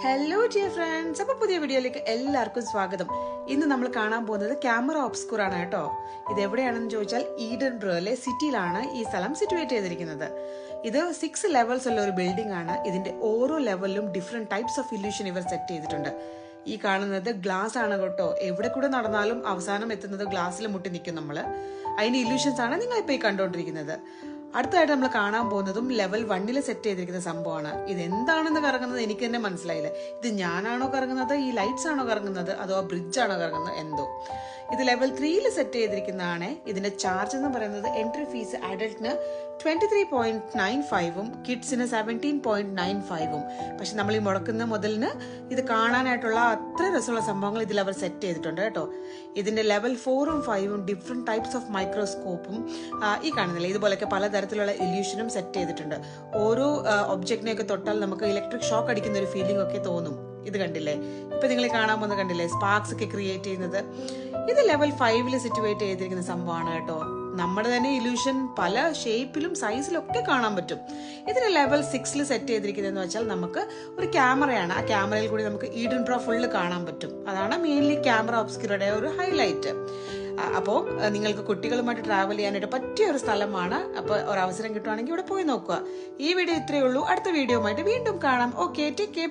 Hello dear friends, അപ്പോൾ പുതിയ വീഡിയോയിലേക്ക് എല്ലാവർക്കും സ്വാഗതം. ഇന്ന് നമ്മൾ കാണാൻ പോകുന്നത് ക്യാമറ ഒബ്സ്ക്യൂർ ആണ് കേട്ടോ. ഇത് എവിടെയാണെന്ന് ചോദിച്ചാൽ ഈഡൻബ്രോയിലെ സിറ്റിയിലാണ് ഈ സ്ഥലം സിറ്റുവേറ്റ് ചെയ്തിരിക്കുന്നത്. ഇത് 6 ലെവൽസ് ഉള്ള ഒരു ബിൽഡിംഗ് ആണ്. ഇതിന്റെ ഓരോ ലെവലിലും ഡിഫറെന്റ് ടൈപ്സ് ഓഫ് ഇല്യൂഷൻ ഇവർ സെറ്റ് ചെയ്തിട്ടുണ്ട്. ഈ കാണുന്നത് ഗ്ലാസ് ആണ് കേട്ടോ. എവിടെ കൂടെ നടന്നാലും അവസാനം എത്തുന്നത് ഗ്ലാസ്സിൽ മുട്ടി നിൽക്കും നമ്മള്. അതിന്റെ ഇല്യൂഷൻസ് ആണ് നിങ്ങൾ ഇപ്പോൾ ഈ കണ്ടുകൊണ്ടിരിക്കുന്നത്. അടുത്തതായിട്ട് നമ്മൾ കാണാൻ പോകുന്നതും ലെവൽ 1 സെറ്റ് ചെയ്തിരിക്കുന്ന സംഭവമാണ്. ഇത് എന്താണെന്ന് കറങ്ങുന്നത് എനിക്ക് തന്നെ മനസ്സിലായില്ല. ഇത് ഞാനാണോ കറങ്ങുന്നത്, ഈ ലൈറ്റ്സ് ആണോ കറങ്ങുന്നത്, അതോ ബ്രിഡ്ജ് ആണോ കറങ്ങുന്നത്, എന്തോ. ഇത് ലെവൽ 3 സെറ്റ് ചെയ്തിരിക്കുന്നതാണ്. ഇതിന്റെ ചാർജ് എന്ന് പറയുന്നത് എൻട്രി ഫീസ് അഡൽട്ടിന് 23.95 കിഡ്സിന് 17.95. പക്ഷെ നമ്മൾ ഈ മുടക്കുന്ന മുതലിന് ഇത് കാണാനായിട്ടുള്ള അത്ര രസമുള്ള സംഭവങ്ങൾ ഇതിൽ അവർ സെറ്റ് ചെയ്തിട്ടുണ്ട് കേട്ടോ. ഇതിന്റെ ലെവൽ 4ഉം 5ഉം ഡിഫറെന്റ് ടൈപ്സ് ഓഫ് മൈക്രോസ്കോപ്പും ഈ കാണുന്നില്ല, ഇതുപോലൊക്കെ പലതരത്തിലുള്ള ഇല്യൂഷനും സെറ്റ് ചെയ്തിട്ടുണ്ട്. ഓരോ ഒബ്ജക്റ്റിനെയൊക്കെ തൊട്ടാൽ നമുക്ക് ഇലക്ട്രിക് ഷോക്ക് അടിക്കുന്ന ഒരു ഫീലിംഗ് ഒക്കെ തോന്നും. ഇത് കണ്ടില്ലേ, ഇപ്പൊ നിങ്ങൾ കാണാൻ പോകുന്നത് കണ്ടില്ലേ, സ്പാർക്സ് ഒക്കെ ക്രിയേറ്റ് ചെയ്യുന്നത്. ഇത് ലെവൽ 5 സിറ്റുവേറ്റ് ചെയ്തിരിക്കുന്ന സംഭവമാണ് കേട്ടോ. നമ്മുടെ തന്നെ ഇല്യൂഷൻ പല ഷേപ്പിലും സൈസിലും ഒക്കെ കാണാൻ പറ്റും. ഇതിന് ലെവൽ 6 സെറ്റ് ചെയ്തിരിക്കുന്നതെന്ന് വെച്ചാൽ നമുക്ക് ഒരു ക്യാമറയാണ്. ആ ക്യാമറയിൽ കൂടി നമുക്ക് ഈഡൻബ്രോ ഫുള്ള് കാണാൻ പറ്റും. അതാണ് മെയിൻലി ക്യാമറ ഒബ്സ്ക്യൂറുടെ ഒരു ഹൈലൈറ്റ്. അപ്പോൾ നിങ്ങൾക്ക് കുട്ടികളുമായിട്ട് ട്രാവൽ ചെയ്യാനായിട്ട് പറ്റിയ ഒരു സ്ഥലമാണ്. അപ്പോൾ ഒരു അവസരം കിട്ടുവാണെങ്കിൽ ഇവിടെ പോയി നോക്കുക. ഈ വീഡിയോ ഇത്രയേ ഉള്ളൂ. അടുത്ത വീഡിയോയുമായിട്ട് വീണ്ടും കാണാം. Okay, take care.